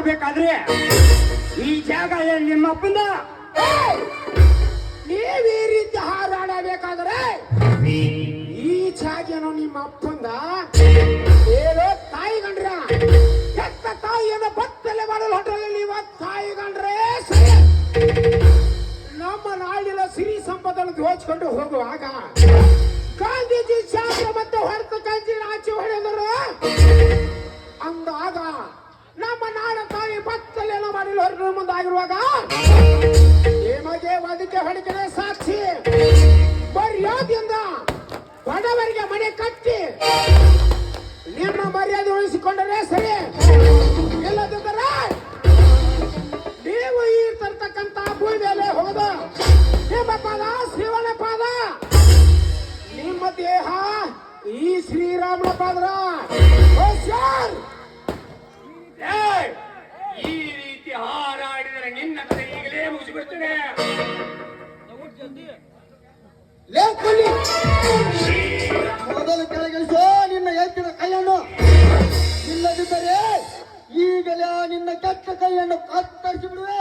ಹಾರಾಡಬೇಕಾದ್ರೆ ಈ ಜಾಗ ಏನ್ ನಿಮ್ಮ ಅಪ್ಪಂದ? ನೀವ್ ಈ ರೀತಿ ಹಾರಾಡಬೇಕಾದ್ರೆ ಈ ಜಾಗೇನು ನಿಮ್ಮ ಅಪ್ಪಂದ? ಏನೋ ತಾಯಿ ಗಂಡ್ರ ಎತ್ತ ತಾಯಿಯನ್ನು ಬತ್ತಲೆ ಮಾಡಲು ಹೊಟ್ಟಲ್ಲಿ ನೀವ ತಾಯಿ ಗಂಡ್ರೆ ಸರಿ. ನಮ್ಮ ನಾಡಿನ ಸಿರಿ ಸಂಪದನ್ನು ದೋಚ್ಕೊಂಡು ಹೋಗುವಾಗ ಗಾಂಧೀಜಿ ಶಾಸ್ತ್ರ ಮತ್ತು ಹೊರತು ಕಂಚಿನ ಆಚೆ ಹೊಡೆದರು ಅಂದಾಗ ನಮ್ಮ ನಾಡ ತಾಯಿ ಬತ್ತಲೆಯನ್ನು ಮಾಡಲು ಹೊರಟು ಮುಂದಾಗಿರುವಾಗ ನಿಮಗೆ ಅದಕ್ಕೆ ಹೊಡಿಕೆ ಸಾಕ್ಷಿ ಮರ್ಯಾದೆಯಿಂದ ಬಡವರಿಗೆ ಮನೆ ಕಟ್ಟಿ ನಿಮ್ಮ ಮರ್ಯಾದೆ ಉಳಿಸಿಕೊಂಡರೆ ಸರಿ. ಇಲ್ಲದಿದ್ದರೆ ನೀವು ಈ ತರ್ತಕ್ಕಂತ ಭೂಮಿ ಮೇಲೆ ಹೋದ ನಿಮ್ಮ ಪಾದ ಶಿವನ ಪಾದ, ನಿಮ್ಮ ದೇಹ ಈ ಶ್ರೀರಾಮನ ಪಾದ್ರ. ಈ ರೀತಿ ಹಾರಾಡಿದರೆ ನಿನ್ನ ಕಡೆ ಈಗಲೇ ಮುಗಿಸಿಬಿಡ್ತೇನೆ. ಮೊದಲು ಕೆಳಗಿಳಿಸೋ ನಿನ್ನ ಎತ್ತಿನ ಕೈಯನ್ನು. ಇಲ್ಲದಿದ್ದರೆ ಈಗಲೇ ನಿನ್ನ ಕೆಟ್ಟ ಕೈಯನ್ನು ಕತ್ತರಿಸಿ ಬಿಡುವೆ.